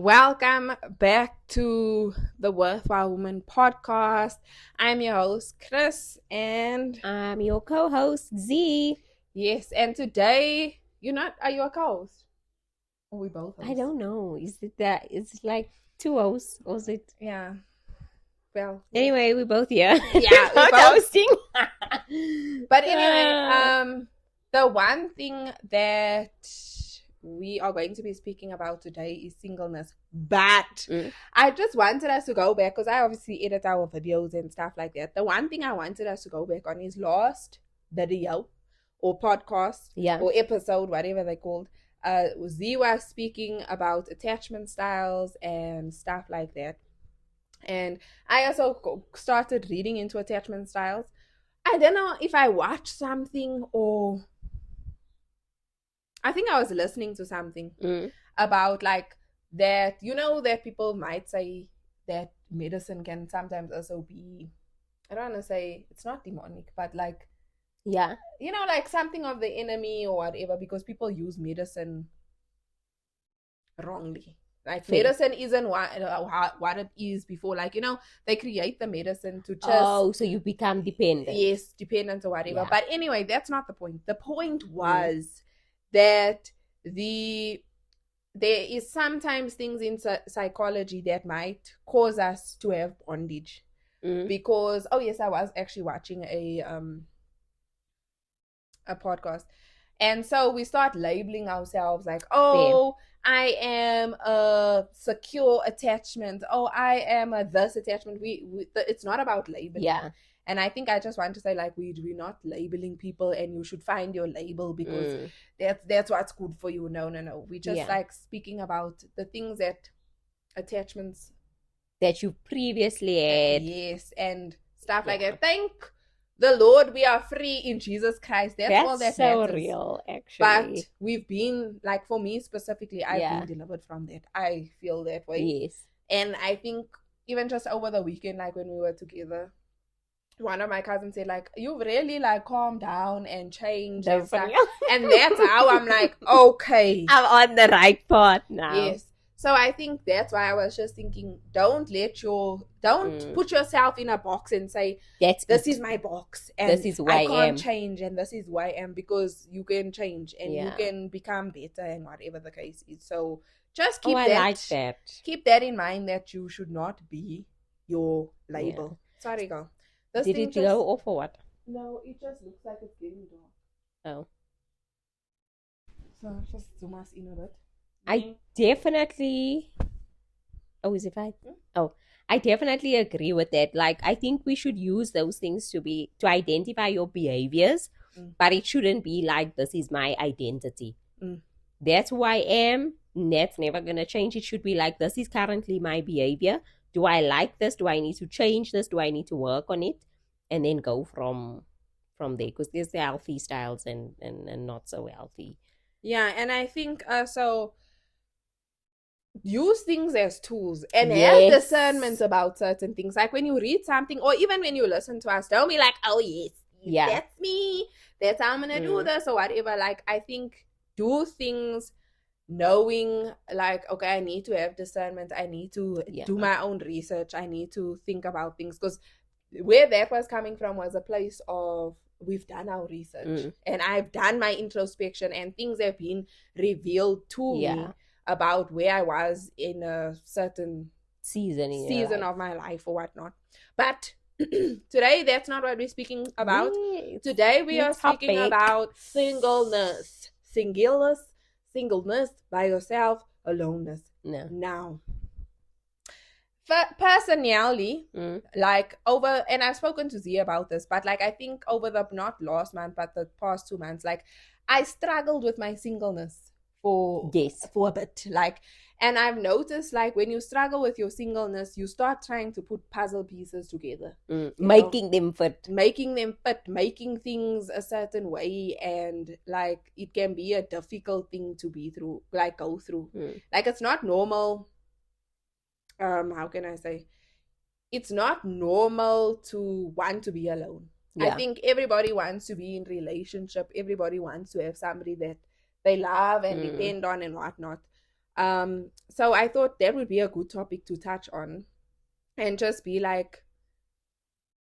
Welcome back to the Worthwhile Woman podcast. I'm your host, Chris, and I'm your co-host, Z. yes, and today are you a co-host? Or we both hosts? I don't know. Is it that? It's like two hosts, or is it? Yeah. Well. Anyway, we're both here. Yeah, we're we're both both hosting. But anyway, the one thing that we are going to be speaking about today is singleness. But I just wanted us to go back because I obviously edit our videos and stuff like that. The one thing I wanted us to go back on is last video or podcast or episode, whatever they're called. Z was speaking about attachment styles and stuff like that. And I also started reading into attachment styles. I don't know if I watched something or I think I was listening to something about like that, that people might say that medicine can sometimes also be, I don't want to say it's not demonic, but like, like something of the enemy or whatever, because people use medicine wrongly. Like medicine isn't what it is before. Like, they create the medicine to just... so you become dependent. Yes, dependent or whatever. Yeah. But anyway, that's not the point. The point was that there is sometimes things in psychology that might cause us to have bondage. Because, I was actually watching a podcast. And so we start labeling ourselves like, I am a secure attachment. I am a this attachment. It's not about labeling. Yeah. And I think I just want to say, like, we're not labeling people, and you should find your label because that's what's good for you. No. We just like speaking about the things that attachments that you previously had. Yes, and stuff like that. Thank the Lord, we are free in Jesus Christ. That's all that so matters. Real, actually. But we've been, like, for me specifically, I've been delivered from that. I feel that way. Yes. And I think even just over the weekend, like when we were together, one of my cousins said, like, you've really like calmed down and changed and stuff. And that's how I'm like, okay, I'm on the right path now. Yes. So I think that's why I was just thinking, don't put yourself in a box and say, this is my box and this is who I can't change and this is who I am, because you can change and you can become better and whatever the case is. So just keep keep that in mind, that you should not be your label. Sorry, go. Did it go off or what? No, it just looks like it's getting dark. Oh. So just zoom us in a bit. I definitely... Oh, is it fine? I definitely agree with that. Like, I think we should use those things to identify your behaviors, but it shouldn't be like, this is my identity. That's who I am. That's never going to change. It should be like, this is currently my behavior. Do I like this? Do I need to change this? Do I need to work on it? And then go from there, because there's the healthy styles and not so healthy. Yeah, and I think so use things as tools and have discernment about certain things. Like when you read something, or even when you listen to us, don't be like, oh yes, that's me, that's how I'm gonna do this or whatever. Like, I think do things knowing, like, okay, I need to have discernment, I need to do my own research, I need to think about things, because where that was coming from was a place of, we've done our research and I've done my introspection and things have been revealed to me about where I was in a certain season of my life or whatnot. But today, that's not what we're speaking about. Today we are speaking about singleness by yourself, aloneness. Now, personally, like and I've spoken to Z about this, but like I think over the, not last month, but the past 2 months, like I struggled with my singleness for a bit, like, and I've noticed, like, when you struggle with your singleness, you start trying to put puzzle pieces together, making them fit, making things a certain way, and like it can be a difficult thing to go through. Like, it's not normal. How can I say? It's not normal to want to be alone. I think everybody wants to be in relationship. Everybody wants to have somebody that they love and depend on and whatnot. So I thought that would be a good topic to touch on and just be like,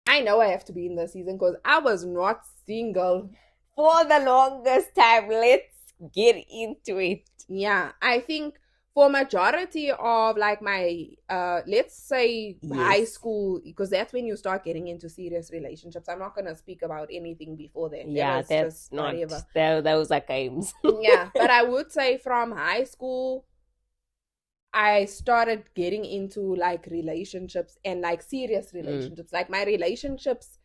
I know I have to be in the season because I was not single for the longest time. Let's get into it. Yeah, I think for majority of like my let's say high school, because that's when you start getting into serious relationships. I'm not gonna speak about anything before that. Yeah, that's not whatever. Those are games. Yeah, but I would say from high school I started getting into like relationships and like serious relationships. Like my relationships,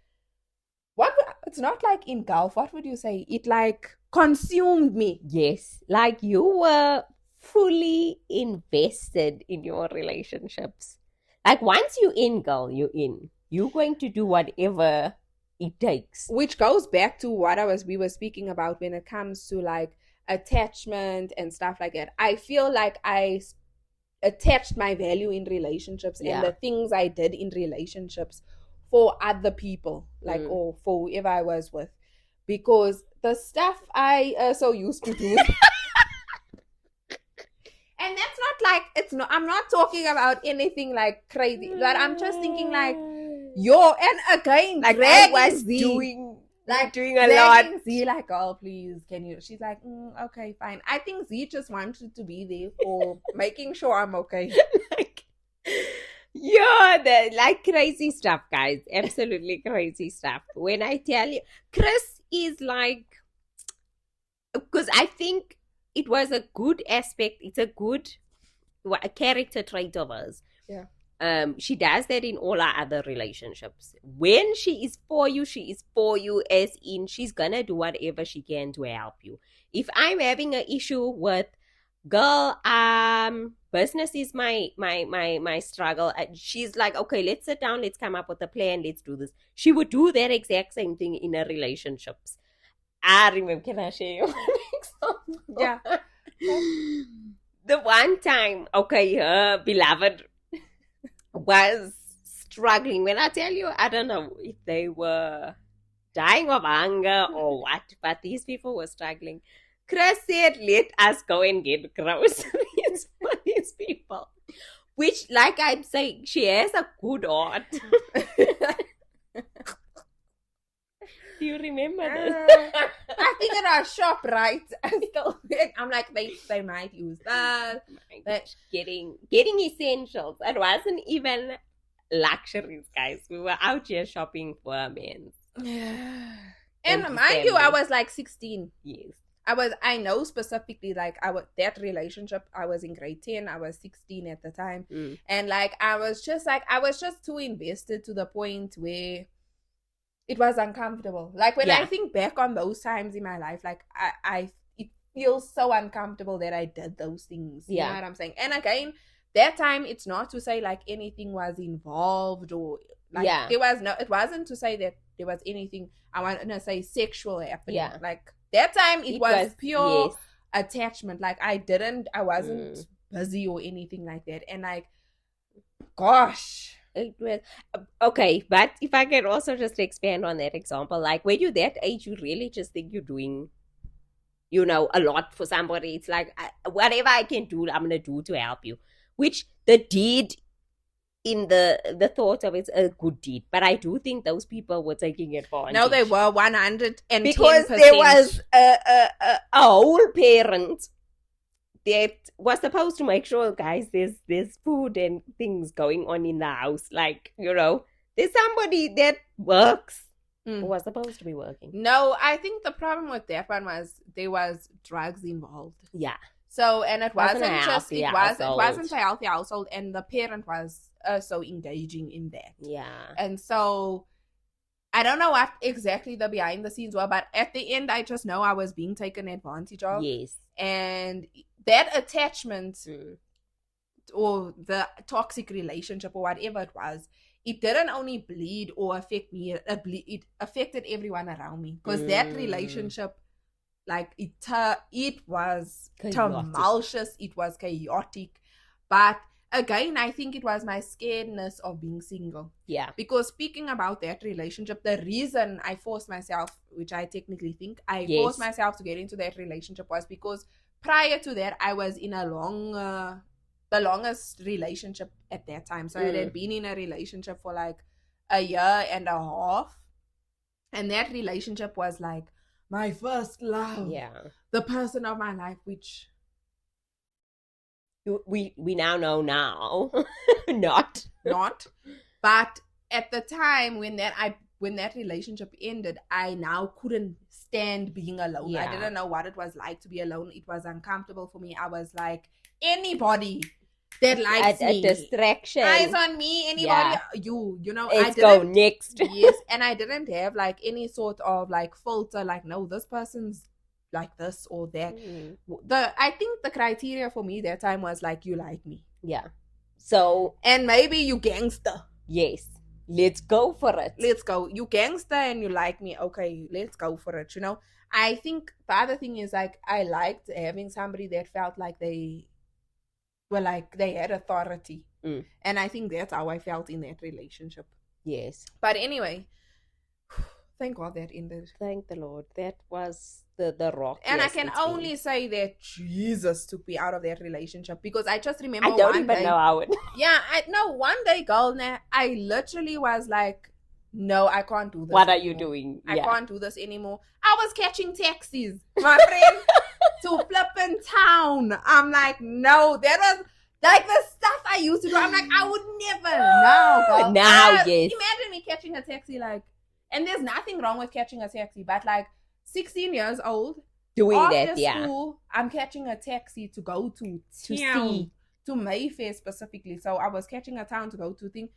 it's not like engulf. What would you say? It like consumed me. Yes, like you were fully invested in your relationships. Like once you in, girl, you in. You're going to do whatever it takes. Which goes back to what we were speaking about when it comes to like attachment and stuff like that. I feel like I attached my value in relationships and the things I did in relationships for other people, like or for whoever I was with, because the stuff I so used to do. And that's not like, it's not, I'm not talking about anything like crazy, but I'm just thinking like, and again, like I was doing a lot. Z like, oh please, can you? She's like, okay, fine. I think Z just wanted to be there for making sure I'm okay. Like, the like crazy stuff, guys. Absolutely crazy stuff. When I tell you, Chris is like, because I think it was a good aspect. It's a good character trait of hers. Yeah. She does that in all our other relationships. When she is for you, as in she's gonna do whatever she can to help you. If I'm having an issue with, girl, business is my struggle, she's like, okay, let's sit down, let's come up with a plan, let's do this. She would do that exact same thing in her relationships. I remember, can I share one example? Yeah. The one time, okay, her beloved was struggling. When I tell you, I don't know if they were dying of hunger or what, but these people were struggling. Chris said, let us go and get groceries for these people. Which, like I'm saying, she has a good heart. Do you remember this? I think at our shop, right? I'm like, they might use that. But getting essentials. It wasn't even luxuries, guys. We were out here shopping for a man. And mind you, I was like 16. Yes. I know specifically, like, that relationship, I was in grade 10, I was 16 at the time. And like, I was just too invested to the point where it was uncomfortable. Like when I think back on those times in my life, like it feels so uncomfortable that I did those things. You know what I'm saying? And again, that time, it's not to say like anything was involved or like it wasn't to say that there was anything, I want to say, sexual happening. Yeah. Like that time it was pure attachment. Like I wasn't busy or anything like that. And like, gosh. It was okay, but if I can also just expand on that example, like when you're that age, you really just think you're doing, a lot for somebody. It's like, whatever I can do, I'm gonna do to help you. Which the deed in the thought of it's a good deed, but I do think those people were taking advantage. No, they were 110%. Because there was a whole parent that was supposed to make sure, guys, there's food and things going on in the house. Like, there's somebody that works who was supposed to be working. No, I think the problem with that one was there was drugs involved. Yeah. So, and it wasn't a healthy household, and the parent was so engaging in that. Yeah. And so, I don't know what exactly the behind the scenes were, but at the end, I just know I was being taken advantage of. Yes. And that attachment or the toxic relationship or whatever it was, it didn't only bleed or affect me, it affected everyone around me. Because that relationship, like, it was tumultuous, it was chaotic. But again, I think it was my scaredness of being single. Yeah. Because speaking about that relationship, the reason I forced myself, which I technically think I forced myself to get into that relationship, was because prior to that, I was in a the longest relationship at that time. So I had been in a relationship for like a year and a half. And that relationship was like my first love. Yeah. The person of my life, which we now know now. Not. But at the time when that relationship ended, I now couldn't stand being alone. Yeah. I didn't know what it was like to be alone. It was uncomfortable for me. I was like, anybody that likes me, a distraction. eyes on me, anybody, you know. Let's go next. Yes, and I didn't have like any sort of like filter, like, no, this person's like this or that. I think the criteria for me that time was like, you like me. Yeah. So, and maybe you gangster. Yes. Let's go for it. Let's go. You gangster and you like me. Okay, let's go for it. You know, I think the other thing is like, I liked having somebody that felt like they were like they had authority. And I think that's how I felt in that relationship. Yes. But anyway, thank God that ended. Thank the Lord. That was the rock. And I can only say that Jesus took me out of that relationship, because I just remember I don't even know how it. Yeah, I know one day, girl, I literally was like, no, I can't do this. What are you doing? I can't do this anymore. I was catching taxis, my friend, to flipping town. I'm like, no, that was like the stuff I used to do. I'm like, I would never. No, girl. Now, yes. Imagine me catching a taxi, like, and there's nothing wrong with catching a taxi, but like 16 years old, doing after that, school, I'm catching a taxi to go to see to Mayfair specifically. So I was catching a town to go to thing.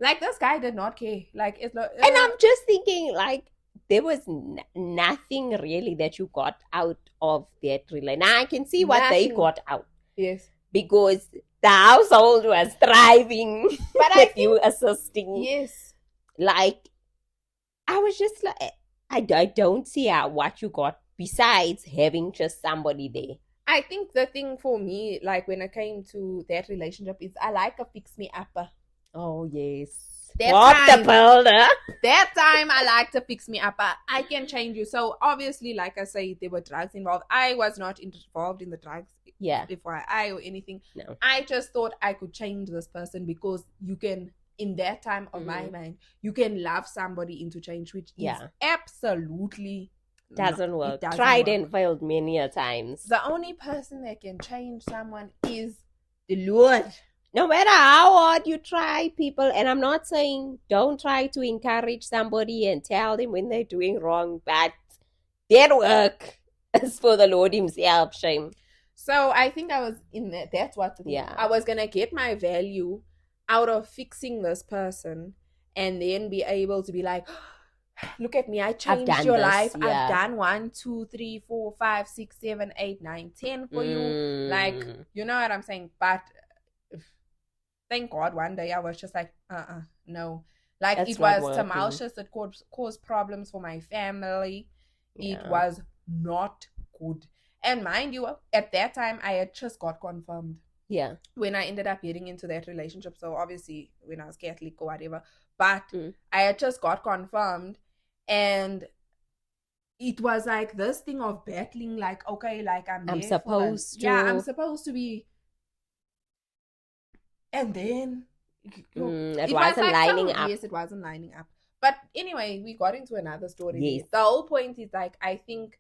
Like, this guy did not care. Like, it's and I'm just thinking, like, there was nothing really that you got out of that relationship. Now I can see what they got out. Yes, because the household was thriving, but with you assisting. Yes, like, I was just like, I don't see what you got besides having just somebody there. I think the thing for me, like, when it came to that relationship, is I like a fix-me-upper. Oh, yes. That time I like to fix me up. I can change you. So obviously, like I say, there were drugs involved. I was not involved in the drugs. Yeah. FYI or anything. No. I just thought I could change this person, because you can, in that time of my mind, you can love somebody into change, which is absolutely doesn't work. Tried and failed many a times. The only person that can change someone is the Lord. No matter how hard you try, people, and I'm not saying don't try to encourage somebody and tell them when they're doing wrong, but their work is for the Lord himself, shame. So I think I was in that. That's what I was going to get my value out of fixing this person, and then be able to be like, look at me, I changed your life. I've done 1, 2, 3, 4, 5, 6, 7, 8, 9, 10 for you. Like, you know what I'm saying? But thank God one day I was just like, no. Like, it was tumultuous. It caused problems for my family. It was not good. And mind you, at that time, I had just got confirmed. Yeah. When I ended up getting into that relationship. So obviously, when I was Catholic or whatever. But I had just got confirmed. And it was like this thing of battling, like, okay, like, I'm supposed to. Yeah, I'm supposed to be. And then it wasn't lining up. Yes, it wasn't lining up. But anyway, we got into another story. Yes. The whole point is, like, I think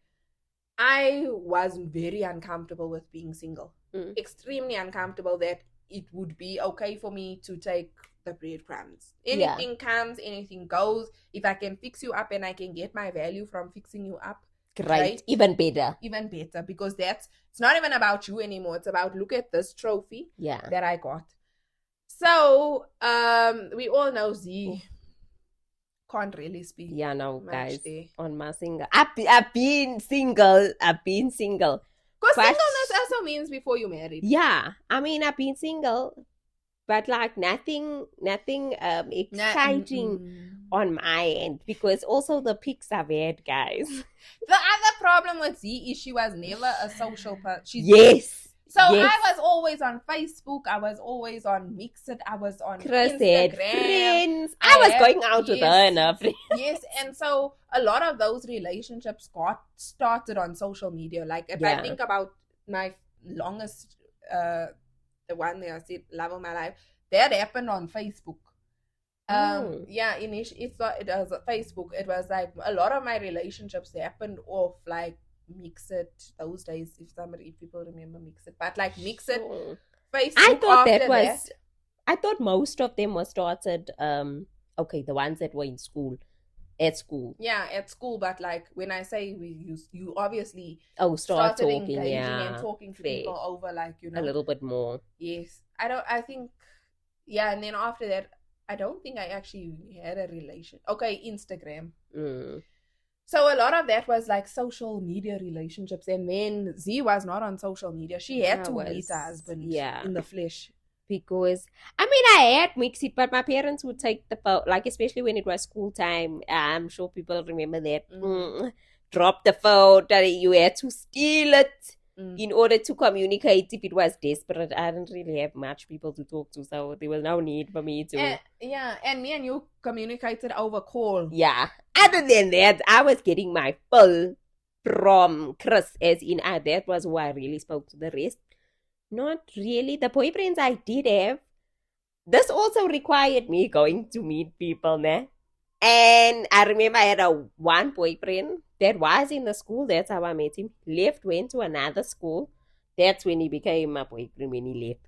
I was very uncomfortable with being single. Extremely uncomfortable that it would be okay for me to take the breadcrumbs. Anything comes, anything goes. If I can fix you up and I can get my value from fixing you up, great. Even better. Even better, because it's not even about you anymore. It's about, look at this trophy that I got. So, we all know Z can't really speak. Yeah, no, guys. On my single. I've been single. Because singleness also means before you married. Yeah. I mean, I've been single, but like nothing exciting on my end, because also the pics are bad, guys. The other problem with Z is she was never a social person. So I was always on Facebook. I was always on Mixit. I was on Instagram. Friends. I was going out with her and her friends. Yes, and so a lot of those relationships got started on social media. Like, if I think about my longest, the one that I said, love of my life, that happened on Facebook. Yeah, it was Facebook. It was like a lot of my relationships happened off like Mixit those days. If people remember Mixit, but like Mixit, Facebook. I thought after that. I thought most of them were started. Okay, the ones that were in school. At school. Yeah, at school, but like when I say you obviously start talking, engaging yeah, and talking to people over like, you know, a little bit more. Yes. I think, yeah, and then after that, I don't think I actually had a relation. Okay, Instagram. So a lot of that was like social media relationships, and then Z was not on social media. She had to meet her husband in the flesh. Because I mean, I had Mixit, but my parents would take the phone, like especially when it was school time. I'm sure people remember that. Drop the phone, that you had to steal it in order to communicate if it was desperate. I didn't really have much people to talk to, so there was no need for me to. And me and you communicated over call. Yeah. Other than that, I was getting my full from Chris, as in that was who I really spoke to. The rest, not really. The boyfriends I did have, this also required me going to meet people, né? And I remember I had one boyfriend that was in the school. That's how I met him. Left, went to another school. That's when he became my boyfriend, when he left.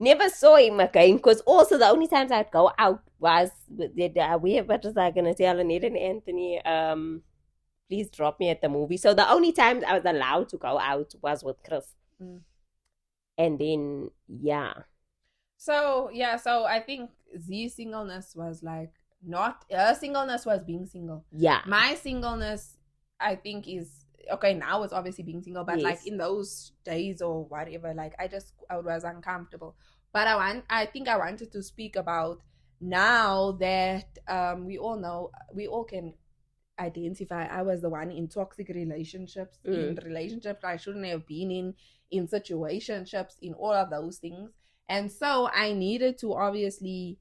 Never saw him again, because also the only times I'd go out was what was I going to tell Annette and Anthony? Please drop me at the movie. So the only times I was allowed to go out was with Chris. And then, yeah. So I think Z's singleness was like, not her singleness was being single. Yeah. My singleness, I think, is okay. Now it's obviously being single, but like in those days or whatever, like I was uncomfortable. But I think I wanted to speak about now that we all can identify. I was the one in toxic relationships, in relationships I shouldn't have been in situationships, in all of those things. And so I needed to, obviously,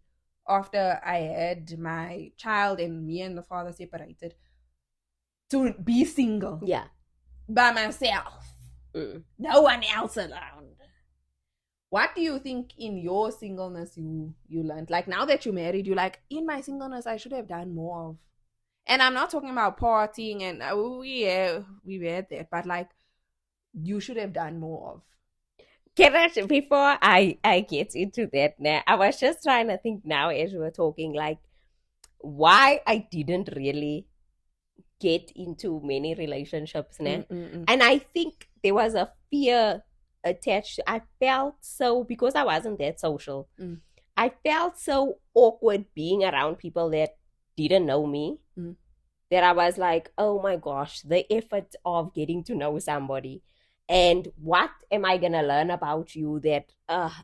after I had my child and me and the father separated, to be single. Yeah. By myself. No one else around. What do you think in your singleness you learned? Like, now that you're married, you're like, in my singleness, I should have done more of. And I'm not talking about partying and we've had that, but like, you should have done more of. Before I get into that now, I was just trying to think now as we were talking, like, why I didn't really get into many relationships now. And I think there was a fear attached. I felt so, because I wasn't that social, I felt so awkward being around people that didn't know me, that I was like, oh my gosh, the effort of getting to know somebody. And what am I going to learn about you that,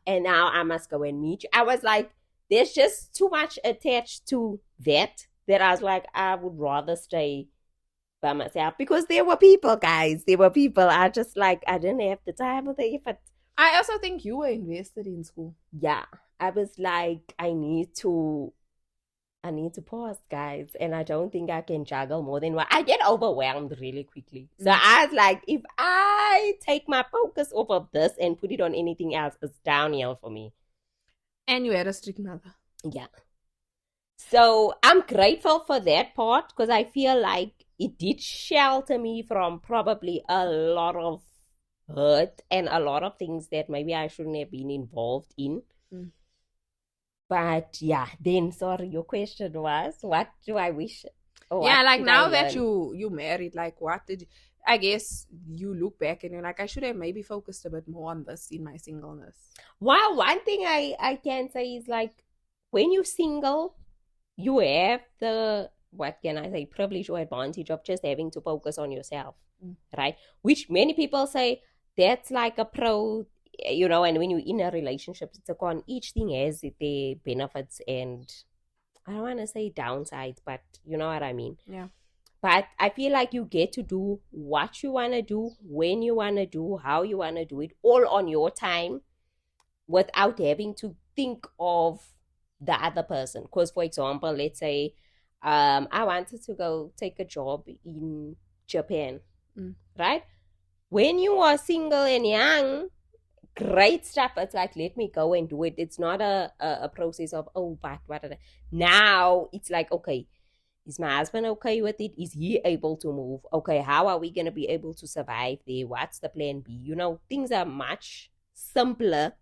and now I must go and meet you. I was like, there's just too much attached to that I was like, I would rather stay by myself. Because there were people, guys. There were people. I just like, I didn't have the time or the effort. I also think you were invested in school. Yeah. I was like, I need to pause, guys, and I don't think I can juggle more than one. I get overwhelmed really quickly. So I was like, if I take my focus off of this and put it on anything else, it's downhill for me. And you had a strict mother. Yeah. So I'm grateful for that part, because I feel like it did shelter me from probably a lot of hurt and a lot of things that maybe I shouldn't have been involved in. But yeah, then sorry, your question was, what do I wish? Yeah, like now that you married, like what did I guess you look back and you're like, I should have maybe focused a bit more on this in my singleness. Well, one thing I can say is, like, when you're single, you have the, what can I say, privilege or advantage of just having to focus on yourself, right? Which many people say that's like a pro, you know, and when you're in a relationship, it's a con. Each thing has their benefits and, I don't want to say downsides, but you know what I mean. Yeah. But I feel like you get to do what you want to do, when you want to do, how you want to do it, all on your time, without having to think of the other person. Because, for example, let's say I wanted to go take a job in Japan, right? when you are single and young, great stuff. It's like, let me go and do it. It's not a process of, oh, but what? Now it's like, okay, is my husband okay with it? Is he able to move? Okay, how are we going to be able to survive there? What's the plan B? You know, things are much simpler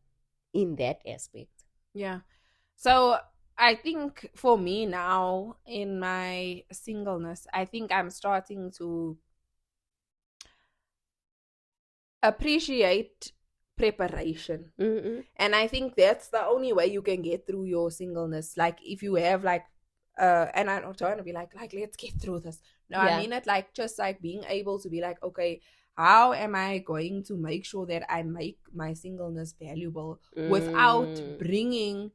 in that aspect. Yeah. So I think for me now in my singleness, I think I'm starting to appreciate preparation. Mm-hmm. And I think that's the only way you can get through your singleness. Like if you have like and I don't want to be like let's get through this. No, Yeah. I mean it like just like being able to be like, okay, how am I going to make sure that I make my singleness valuable without bringing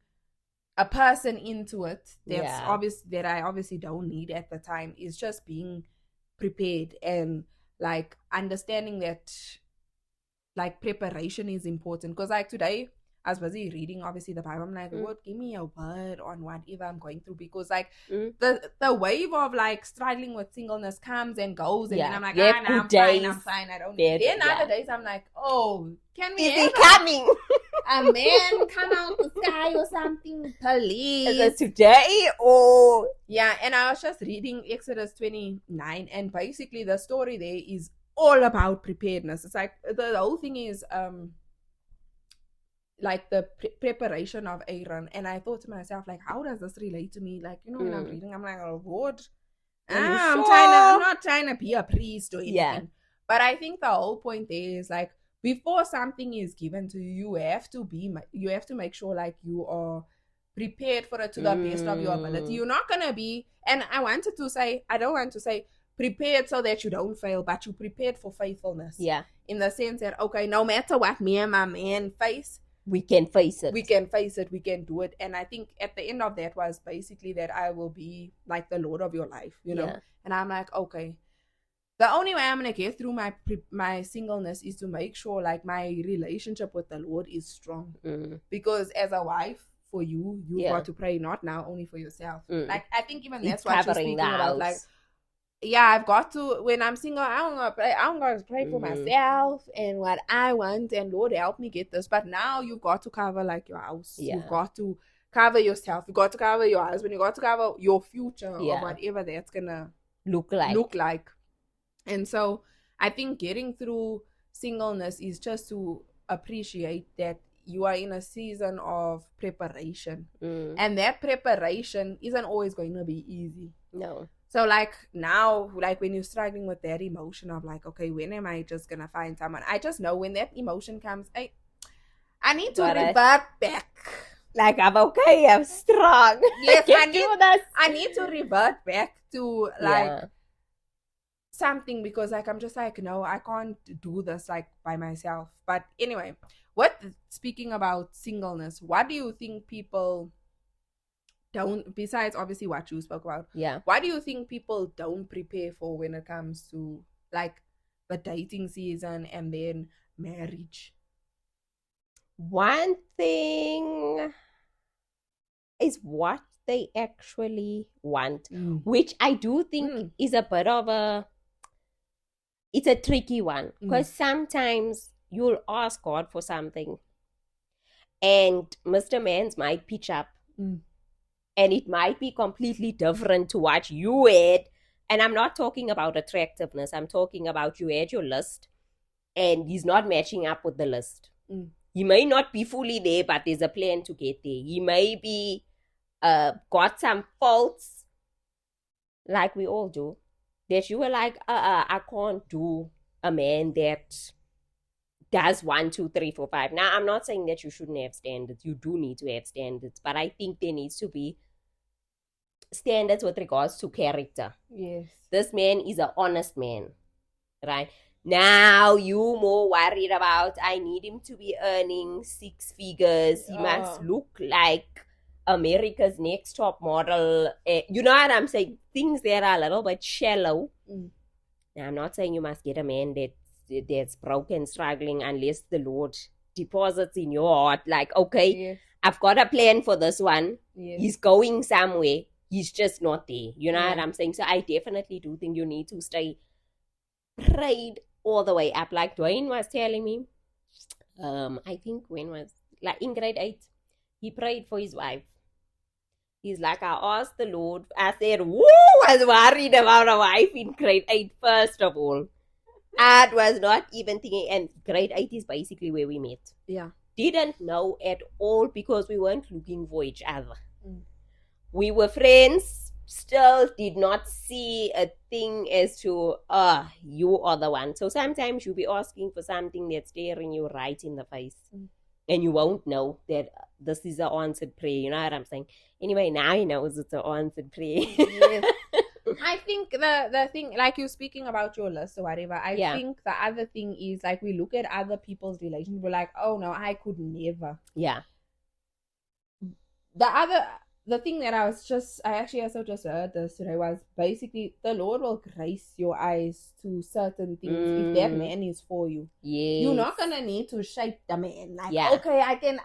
a person into it that's obvious that I obviously don't need at the time? Is just being prepared and like understanding that like preparation is important. Because like today I was busy reading obviously the Bible. I'm like, Lord, give me a word on whatever I'm going through, because like the wave of like struggling with singleness comes and goes, and then I'm like, I'm fine, I don't need it. Then other days I'm like, oh, can we is he coming? A man come out the sky or something, please? Is it today or yeah? And I was just reading Exodus 29, and basically the story there is all about preparedness. It's like the whole thing is like the preparation of Aaron. And I thought to myself, like, how does this relate to me? Like, you know, when I'm reading, I'm like, oh Lord, I'm not trying to be a priest or anything. Yeah. But I think the whole point there is like, before something is given to you, you have to make sure like you are prepared for it to the best of your ability. You're not gonna be, and I don't want to say prepared so that you don't fail, but you prepared for faithfulness. Yeah. In the sense that, okay, no matter what me and my man face, we can face it. We can do it. And I think at the end of that was basically that I will be like the Lord of your life, you know? Yeah. And I'm like, okay, the only way I'm going to get through my singleness is to make sure like my relationship with the Lord is strong. Because as a wife, for you've got to pray not now only for yourself. Like I think even that's what you're speaking about. Like, yeah, I've got to, when I'm single, I'm going to pray for myself and what I want, and Lord help me get this. But now you've got to cover like your house. Yeah. You've got to cover yourself. You've got to cover your husband. You've got to cover your future or whatever that's going to look like. And so I think getting through singleness is just to appreciate that you are in a season of preparation. And that preparation isn't always going to be easy. No. So like now, like when you're struggling with that emotion of like, okay, when am I just going to find someone? I just know when that emotion comes, I need to revert back. Like, I'm okay, I'm strong. Yes, I need to revert back to like something, because like I'm just like, no, I can't do this like by myself. But anyway, speaking about singleness, what do you think people don't, besides obviously what you spoke about, what do you think people don't prepare for when it comes to like the dating season and then marriage? One thing is what they actually want, which I do think is a bit of it's a tricky one, because sometimes you'll ask God for something and Mr. Mans might pitch up and it might be completely different to what you had. And I'm not talking about attractiveness. I'm talking about you had your list and he's not matching up with the list. He may not be fully there, but there's a plan to get there. He may be got some faults, like we all do, that you were like, I can't do a man that does 1, 2, 3, 4, 5. Now, I'm not saying that you shouldn't have standards. You do need to have standards, but I think there needs to be standards with regards to character. Yes. This man is an honest man, right? Now, you more worried about, I need him to be earning 6 figures. He must look like America's Next Top Model. You know what I'm saying? Things that are a little bit shallow. Now, I'm not saying you must get a man that's broken, struggling, unless the Lord deposits in your heart, like, okay, I've got a plan for this one. He's going somewhere. He's just not there. You know what I'm saying? So I definitely do think you need to stay prayed all the way up. Like Dwayne was telling me, I think when was like in grade 8, he prayed for his wife. He's like, I asked the Lord, I said, woo, I was worried about a wife in grade 8, first of all. I was not even thinking, and grade 8 is basically where we met. Yeah. Didn't know at all because we weren't looking for each other. We were friends, still did not see a thing as to, you are the one. So sometimes you'll be asking for something that's staring you right in the face. And you won't know that this is an answered prayer. You know what I'm saying? Anyway, now he knows it's an answered prayer. Yes. I think the thing, like you're speaking about your list or whatever, I think the other thing is, like, we look at other people's relations, we're like, oh no, I could never. Yeah. The thing that I actually also just heard this today was basically the Lord will grace your eyes to certain things if that man is for you. Yes. You're not gonna need to shape the man. Like, okay,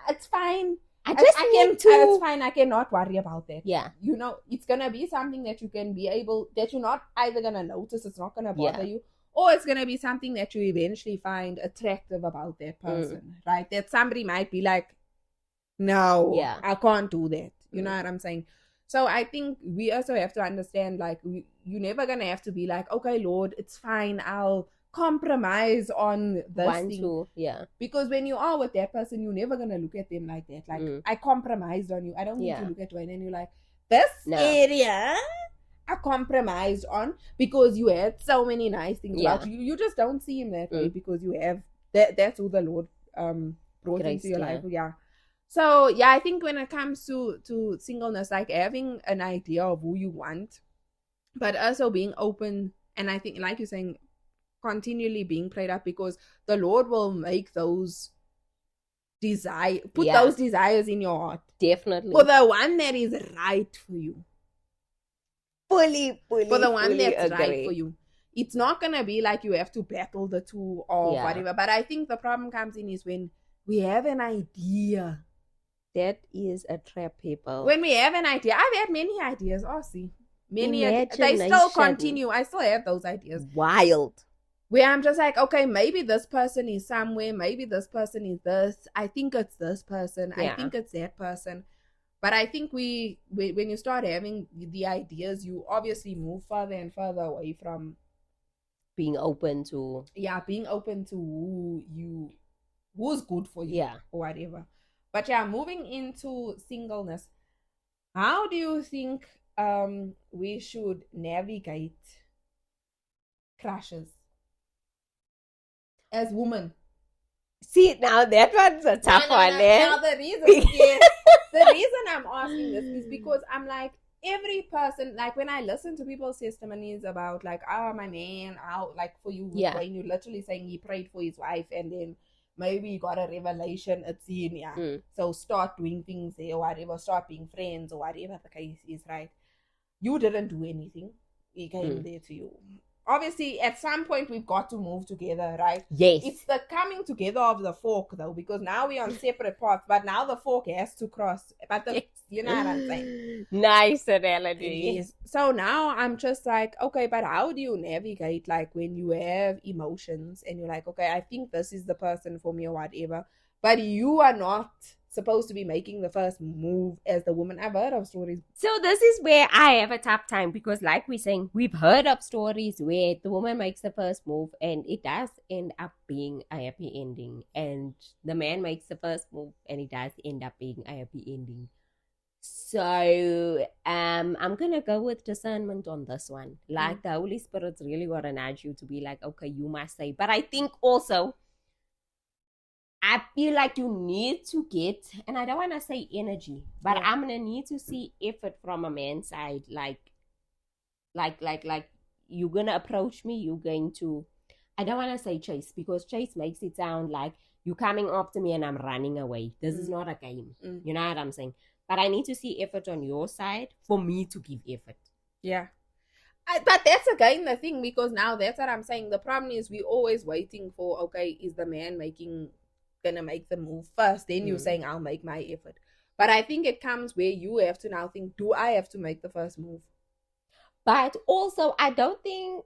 it's fine. It's fine. I cannot worry about that. Yeah. You know, it's gonna be something that you can be able, that you're not either gonna notice, it's not gonna bother you, or it's gonna be something that you eventually find attractive about that person, right? That somebody might be like, no, I can't do that. You know what I'm saying? So I think we also have to understand, like, you're never gonna have to be like, okay, Lord, it's fine, I'll compromise on this thing. Because when you are with that person, you're never gonna look at them like that. Like, I compromised on you. I don't need to look at Dwayne and you're like, this area I compromised on because you had so many nice things about you. You just don't see him that way because you have that's who the Lord brought into your life. So I think when it comes to singleness, like having an idea of who you want, but also being open, and I think, like you're saying, continually being prayed up, because the Lord will make those those desires in your heart. Definitely. For the one that is right for you. Fully for the one that's agree. Right for you. It's not gonna be like you have to battle the two or whatever. But I think the problem comes in is when we have an idea. That is a trap, people. When we have an idea, I've had many ideas. They still continue. I still have those ideas. Wild. Where I'm just like, okay, maybe this person is somewhere. Maybe this person is this. I think it's this person. I think it's that person. But I think when you start having the ideas, you obviously move further and further away from being open to who's good for you or whatever. But moving into singleness, how do you think we should navigate crushes as women? See, now that one's a tough one. Now the reason I'm asking this is because I'm like, every person, like, when I listen to people's testimonies about, like, my man, like, for you, when you're literally saying he prayed for his wife and then maybe you got a revelation, it's in, so start doing things there or whatever, start being friends or whatever the case is, right? You didn't do anything. He came there to you. Obviously, at some point, we've got to move together, right? Yes. It's the coming together of the fork, though, because now we're on separate paths, but now the fork has to cross. But you know what I'm saying? Nice analogy. Yes. So now I'm just like, okay, but how do you navigate, like, when you have emotions and you're like, okay, I think this is the person for me or whatever, but you are not supposed to be making the first move as the woman. I've heard of stories. So this is where I have a tough time, because like we're saying, we've heard of stories where the woman makes the first move and it does end up being a happy ending, and the man makes the first move and it does end up being a happy ending. So I'm gonna go with discernment on this one. Like, the Holy Spirit's really gonna nudge you to be like, okay, you must say. But I think also, I feel like you need to get, and I don't want to say energy, but I'm going to need to see effort from a man's side. Like you're going to approach me, you're going to, I don't want to say chase, because chase makes it sound like you're coming after me and I'm running away. This is not a game. You know what I'm saying? But I need to see effort on your side for me to give effort. Yeah. But that's again the thing, because now that's what I'm saying. The problem is we're always waiting for, okay, is the man gonna make the move first, then you're saying I'll make my effort. But I think it comes where you have to now think, do I have to make the first move? But also, I don't think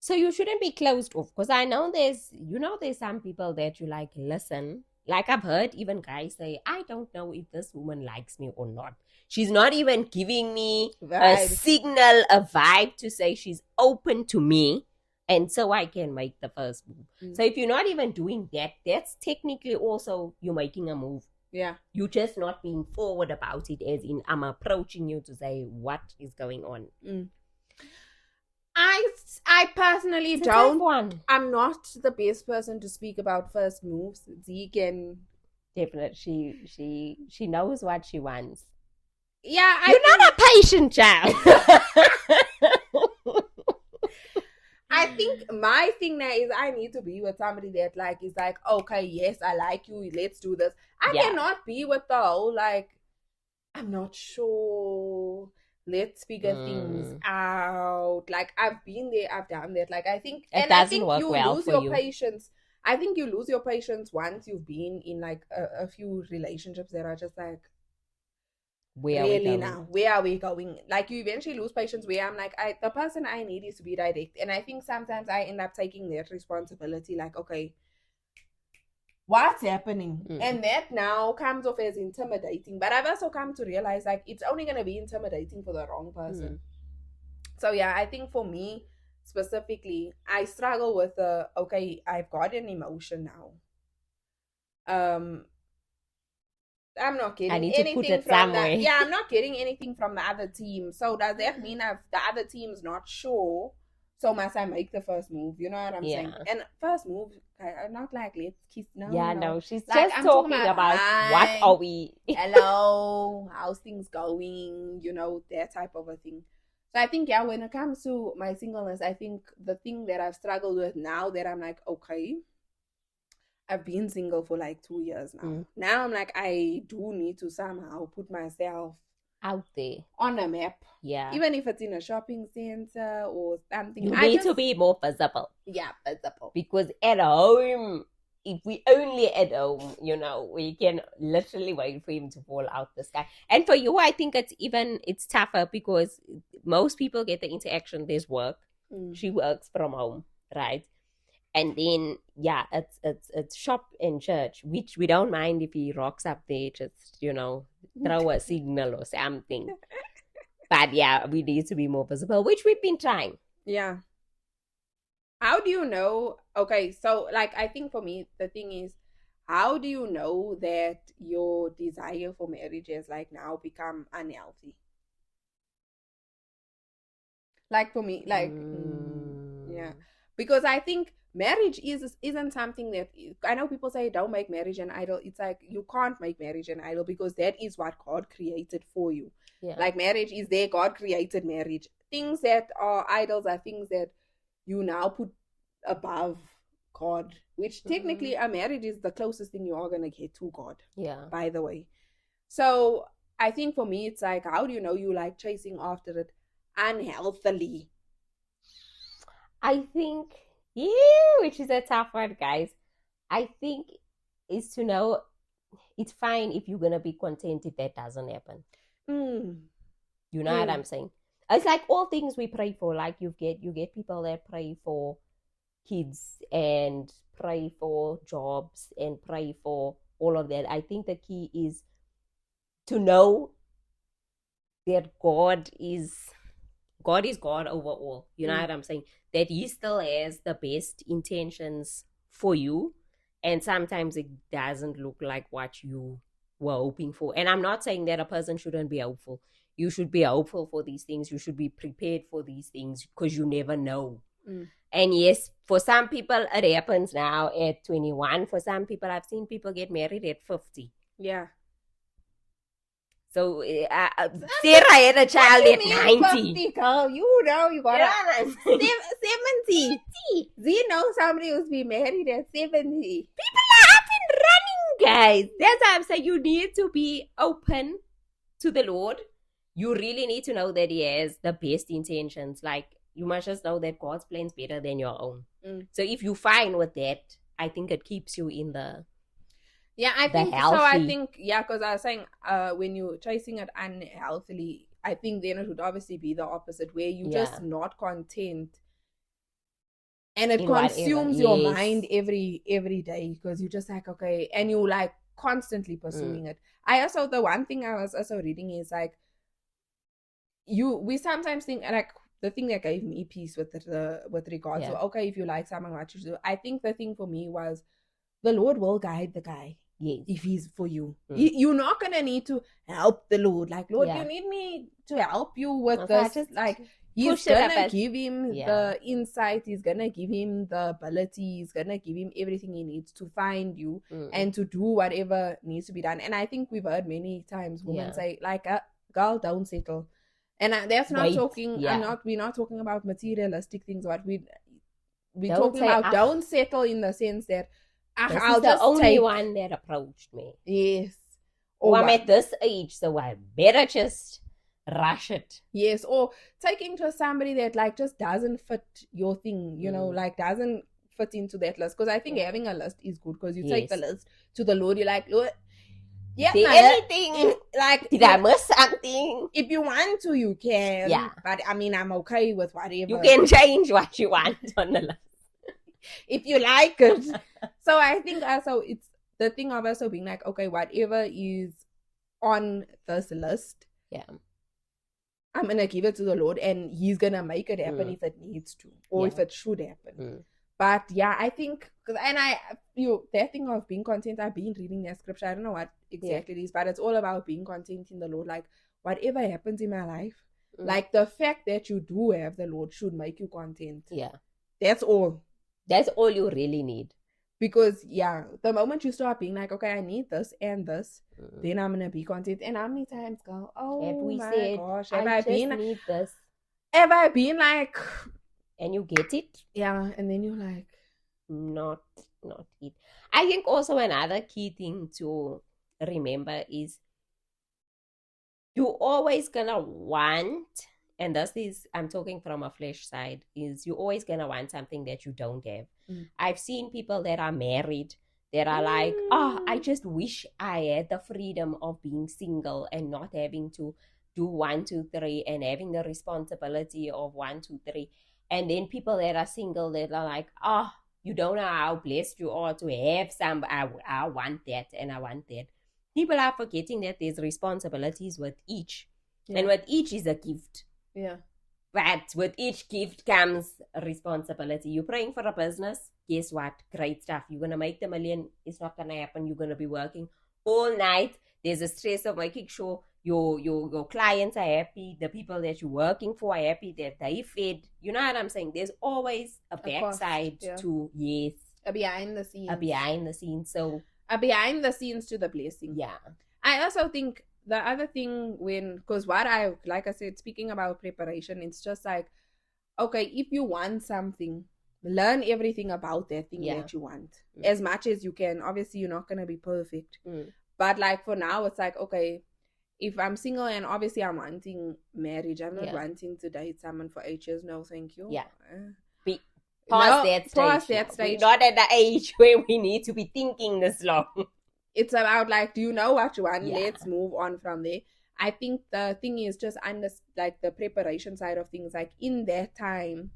So you shouldn't be closed off, because I know there's some people that you like listen. Like I've heard even guys say, I don't know if this woman likes me or not. She's not even giving me a signal, a vibe to say she's open to me, and so I can make the first move. So if you're not even doing that, that's technically also you're making a move. Yeah. You're just not being forward about it, as in I'm approaching you to say what is going on. I personally don't. I'm not the best person to speak about first moves. Zee can definitely. She knows what she wants. Yeah, you're not a patient child. I think my thing now is I need to be with somebody that like is like, okay, yes, I like you, let's do this. I cannot be with the whole like, I'm not sure, let's figure things out. Like I've been there, I've done that. Like I think I think you lose your patience. I think you lose your patience once you've been in like a few relationships that are just like, where are we going? Like you eventually lose patience where I'm like, the person I need is to be direct. And I think sometimes I end up taking that responsibility, like, okay, what's happening? And that now comes off as intimidating. But I've also come to realize like it's only gonna be intimidating for the wrong person. So yeah, I think for me specifically, I struggle with okay, I've got an emotion now. I'm not getting anything from that. Yeah, I'm not getting anything from the other team. So does that mean if the other team's not sure, so must I make the first move? You know what I'm saying? And first move, I'm not like, let's kiss. No. She's like, just talking about what are we? Hello, how's things going? You know, that type of a thing. So I think, when it comes to my singleness, I think the thing that I've struggled with now that I'm like, okay, I've been single for like 2 years now. Now I'm like, I do need to somehow put myself out there on a map. Yeah. Even if it's in a shopping center or something. You need to be more visible. Yeah, visible. Because at home, if we only at home, we can literally wait for him to fall out the sky. And for you, I think it's tougher because most people get the interaction. There's work. She works from home, right? And then, it's shop and church, which we don't mind if he rocks up there, just, throw a signal or something. But we need to be more visible, which we've been trying. Yeah. How do you know? Okay, so like, I think for me, the thing is, how do you know that your desire for marriage has like now become unhealthy? Like for me, like, yeah. Because I think marriage isn't something that, I know people say don't make marriage an idol. It's like you can't make marriage an idol because that is what God created for you. Yeah. Like marriage is there. God created marriage. Things that are idols are things that you now put above God, which technically a marriage is the closest thing you are going to get to God. Yeah. By the way. So I think for me, it's like, how do you know you like chasing after it unhealthily? I think, which is a tough one, guys. I think is to know it's fine if you're gonna be content if that doesn't happen. You know what I'm saying? It's like all things we pray for. Like you get people that pray for kids and pray for jobs and pray for all of that. I think the key is to know that God is God over all. You know what I'm saying? That he still has the best intentions for you. And sometimes it doesn't look like what you were hoping for. And I'm not saying that a person shouldn't be hopeful. You should be hopeful for these things. You should be prepared for these things because you never know. And yes, for some people, it happens now at 21. For some people, I've seen people get married at 50. Yeah. So, Sarah had a child at 90. 50, girl? You got 70. Zee knows somebody who's been married at 70. People are up and running, guys. That's why I'm saying you need to be open to the Lord. You really need to know that he has the best intentions. Like, you must just know that God's plan's better than your own. So if you fine with that, I think it keeps you in the... Yeah, I think healthy. So. I think, because I was saying, when you're chasing it unhealthily, I think then it would obviously be the opposite, where you're just not content and it In whatever, consumes your yes. mind every day, because you're just like, okay, and you like constantly pursuing it. I also, the one thing I was also reading is like, we sometimes think, like, the thing that gave me peace with regards to, okay, if you like someone, what you do. I think the thing for me was, the Lord will guide the guy. Yes. If he's for you. You're not gonna need to help the Lord. Like, Lord, you need me to help you with this. Like, he's gonna give him the insight, he's gonna give him the ability, he's gonna give him everything he needs to find you and to do whatever needs to be done. And I think we've heard many times women say, like, girl, don't settle. And that's not talking, we're not talking about materialistic things, but we're talking about don't settle in the sense that I'll just the only one that approached me. Yes. Or I'm at this age, so I better just rush it. Yes. Or taking to somebody that like just doesn't fit your thing, you know, like doesn't fit into that list. Because I think having a list is good, because you take the list to the Lord, you're like, Lord, anything, like, did I miss something? If you want to, you can. Yeah. But I mean, I'm okay with whatever. You can change what you want on the list. If you like it. So I think also it's the thing of also being like, okay, whatever is on this list, I'm gonna give it to the Lord, and he's gonna make it happen if it needs to, or if it should happen. But yeah, I think, and that thing of being content, I've been reading that scripture, I don't know what exactly it is, but it's all about being content in the Lord. Like, whatever happens in my life, like, the fact that you do have the Lord should make you content. That's all you really need. Because the moment you start being like, okay, I need this and this, then I'm gonna be content. And how many times, girl, gosh, have I need this? Have I been like, and you get it? Yeah, and then you're like, not it. I think also another key thing to remember is you're always gonna want, and this is, I'm talking from a flesh side, is you're always gonna want something that you don't have. I've seen people that are married that are like, I just wish I had the freedom of being single and not having to do 1, 2, 3 and having the responsibility of 1, 2, 3. And then people that are single that are like, you don't know how blessed you are to have some, I want that and I want that. People are forgetting that there's responsibilities with each. And with each is a gift. Yeah. But with each gift comes a responsibility. You're praying for a business. Guess what? Great stuff. You're going to make the million. It's not going to happen. You're going to be working all night. There's a stress of making sure your clients are happy. The people that you're working for are happy, that they fed. You know what I'm saying? There's always a backside to, a behind the scenes. A behind the scenes. So a behind the scenes to the blessing. Yeah. I also think the other thing because what like I said, speaking about preparation, it's just like, okay, if you want something, learn everything about that thing that you want as much as you can. Obviously, you're not going to be perfect. But like for now, it's like, okay, if I'm single and obviously I'm wanting marriage, I'm not wanting to date someone for 8 years. No, thank you. Yeah. Past that stage. We're not at the age where we need to be thinking this long. It's about like, do you know what you want? Let's move on from there. I think the thing is just like the preparation side of things. Like in that time,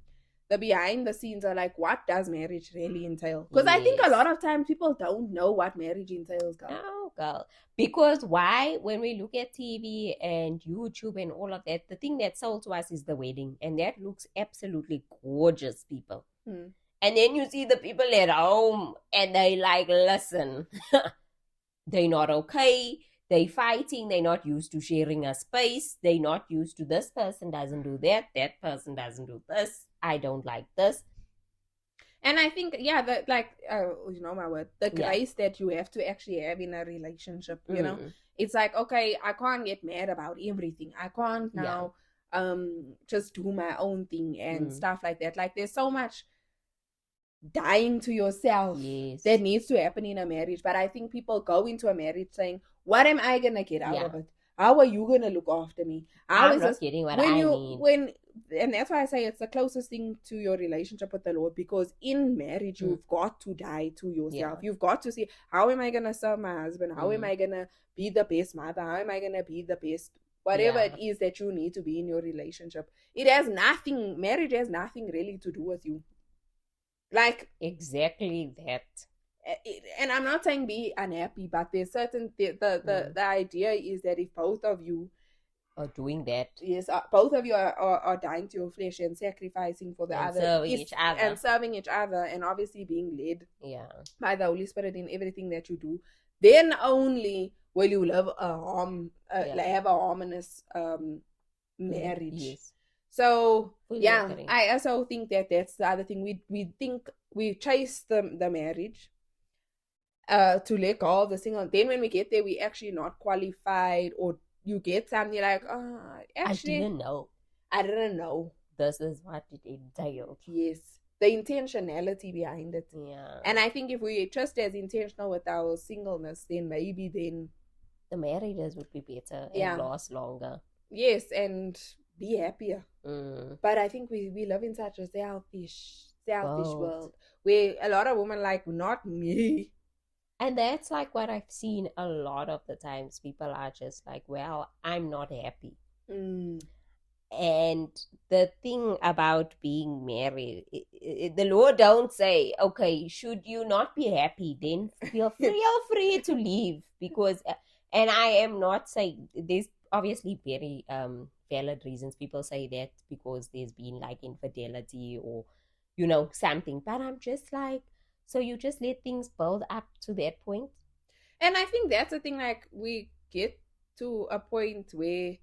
the behind the scenes are like, what does marriage really entail? Because I think a lot of times people don't know what marriage entails, girl. No, girl. Because why? When we look at TV and YouTube and all of that, the thing that's sold to us is the wedding. And that looks absolutely gorgeous, people. And then you see the people at home and they like, listen, they're not okay. They're fighting. They're not used to sharing a space. They're not used to this person doesn't do that. That person doesn't do this. I don't like this. And I think, you know my word, the grace that you have to actually have in a relationship, you know, it's like, okay, I can't get mad about everything. I can't now just do my own thing and stuff like that. Like there's so much dying to yourself that needs to happen in a marriage. But I think people go into a marriage saying, what am I gonna get out of it? How are you gonna look after me? I'm not getting what I need. And that's why I say it's the closest thing to your relationship with the Lord, because in marriage you've got to die to yourself. You've got to see, how am I gonna serve my husband? How am I gonna be the best mother? How am I gonna be the best whatever it is that you need to be in your relationship? Marriage has nothing really to do with you. Like, exactly that. and I'm not saying be unhappy, but there's certain the idea is that if both of you Or doing that. yes, both of you are dying to your flesh and sacrificing for the And other, serving each other. and serving each other, and obviously being led by the Holy Spirit in everything that you do, then only will you live have a harmonious marriage. Yes. So Fully yeah, agree. I also think that that's the other thing. We think we chase the marriage to let go of the single. Then when we get there, we actually not qualified, or you get something like, actually, I didn't know. This is what it entailed. Yes, the intentionality behind it. Yeah. And I think if we just as intentional with our singleness, then maybe then the marriages would be better and last longer. Yes, and be happier. But I think we live in such a selfish world where a lot of women like, not me. And that's like what I've seen a lot of the times. People are just like, well, I'm not happy. And the thing about being married, the Lord don't say, okay, should you not be happy, then feel free to leave. Because, and I am not saying, there's obviously very valid reasons people say that because there's been like infidelity or, you know, something. But I'm just like, so you just let things build up to that point? And I think that's the thing, like, we get to a point where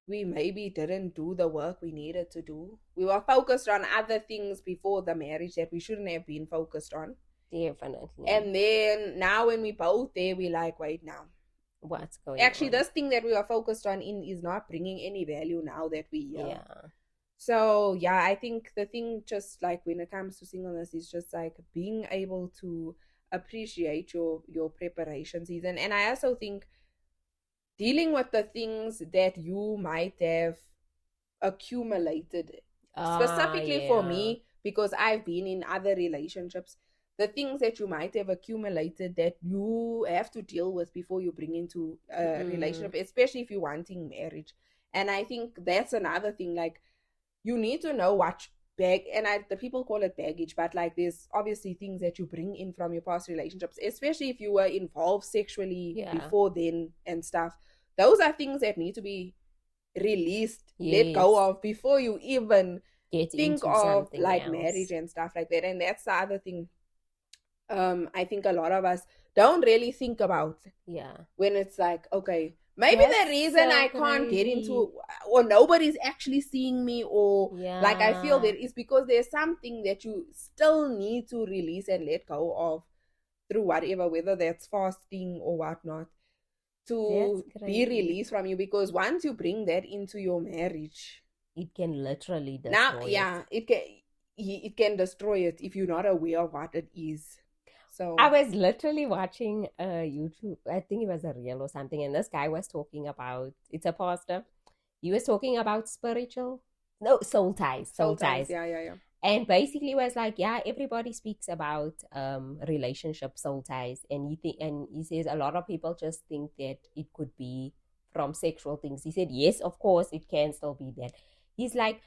we maybe didn't do the work we needed to do. We were focused on other things before the marriage that we shouldn't have been focused on. Definitely. And then now when we both there, we like, wait, now what's going actually on? This thing that we were focused on is not bringing any value now that we here. Yeah. So yeah, I think the thing, just like when it comes to singleness, is just like being able to appreciate your preparation season. And I also think dealing with the things that you might have accumulated, specifically for me, because I've been in other relationships, the things that you might have accumulated that you have to deal with before you bring into a relationship, especially if you're wanting marriage. And I think that's another thing, like, you need to know what the people call it baggage, but like, there's obviously things that you bring in from your past relationships, especially if you were involved sexually before then and stuff. Those are things that need to be released, let go of, before you even think of like marriage and stuff like that. And that's the other thing I think a lot of us don't really think about when it's like, okay, maybe the reason I can't get into, or nobody's actually seeing me, or like I feel that is because there's something that you still need to release and let go of through whatever, whether that's fasting or whatnot, to be released from you. Because once you bring that into your marriage, it can literally destroy it can destroy it if you're not aware of what it is. So I was literally watching YouTube, I think it was a reel or something, and this guy was talking about, it's a pastor, he was talking about soul ties. Yeah. And basically was like, everybody speaks about relationship soul ties, and he says a lot of people just think that it could be from sexual things. He said, yes, of course, it can still be that. He's like,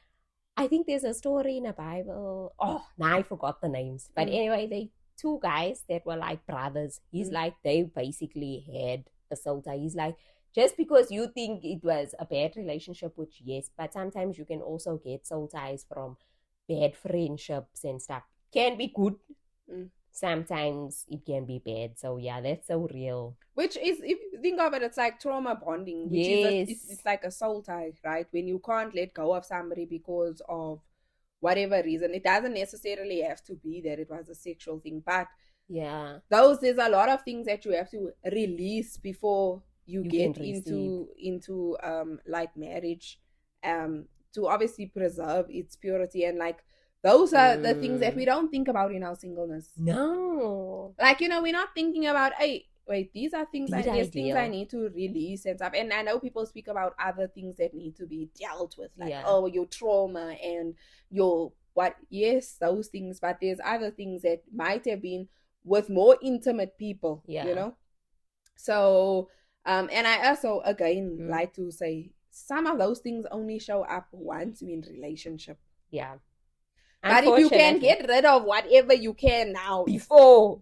I think there's a story in the Bible. Oh, now I forgot the names. But anyway, they two guys that were like brothers. He's like, they basically had a soul tie. He's like, just because you think it was a bad relationship, which yes, but sometimes you can also get soul ties from bad friendships and stuff. Can be good. Sometimes it can be bad. So yeah, that's so real. Which is, if you think of it, it's like trauma bonding. Which is it's like a soul tie, right? When you can't let go of somebody because of whatever reason. It doesn't necessarily have to be that it was a sexual thing, but there's a lot of things that you have to release before you get into like marriage, to obviously preserve its purity. And like, those are the things that we don't think about in our singleness. No, like, you know, we're not thinking about, hey, wait, these are things things I need to release and stuff. And I know people speak about other things that need to be dealt with, like your trauma and your yes, those things. But there's other things that might have been with more intimate people, you know. So and I also again like to say, some of those things only show up once you're in relationship. But if you can get rid of whatever you can now before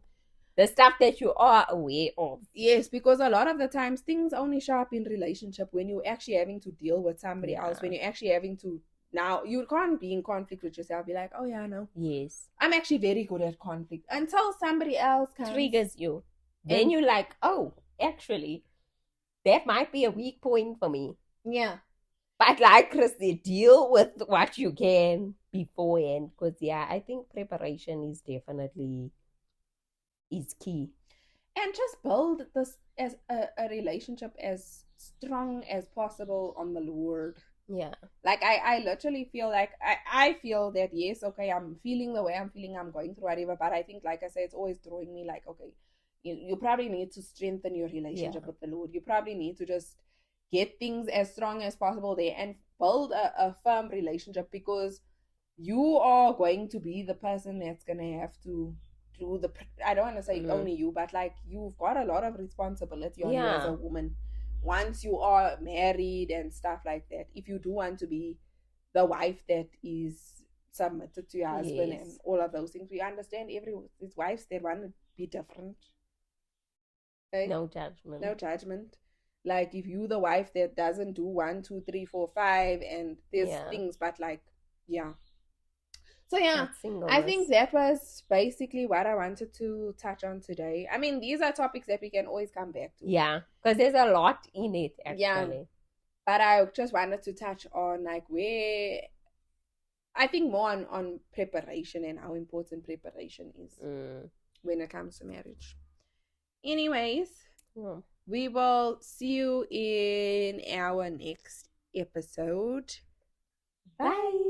the stuff that you are aware of. Yes, because a lot of the times things only show up in relationship when you're actually having to deal with somebody else, when you're actually having to, now you can't be in conflict with yourself, be like, oh yeah, no. Yes. I'm actually very good at conflict until somebody else comes. Triggers you. Then you're like, oh, actually, that might be a weak point for me. Yeah. But like Christy, deal with what you can beforehand. Because yeah, I think preparation is definitely is key. And just build this as a relationship as strong as possible on the Lord. Yeah. Like I literally feel like I feel that yes, okay, I'm feeling the way I'm feeling, I'm going through whatever, but I think, like I said, it's always drawing me like, okay, you probably need to strengthen your relationship with the Lord. You probably need to just get things as strong as possible there and build a firm relationship, because you are going to be the person that's gonna have to do the, I don't want to say only you, but like you've got a lot of responsibility on you as a woman once you are married and stuff like that. If you do want to be the wife that is submitted to your husband and all of those things, we understand these wives, they want to be different. Okay? No judgment. Like if you the wife that doesn't do 1, 2, 3, 4, 5 and there's things, but like so I think that was basically what I wanted to touch on today. I mean, these are topics that we can always come back to. Yeah, because there's a lot in it, actually. Yeah, but I just wanted to touch on like where I think more on preparation and how important preparation is when it comes to marriage. Anyways, we will see you in our next episode. Bye.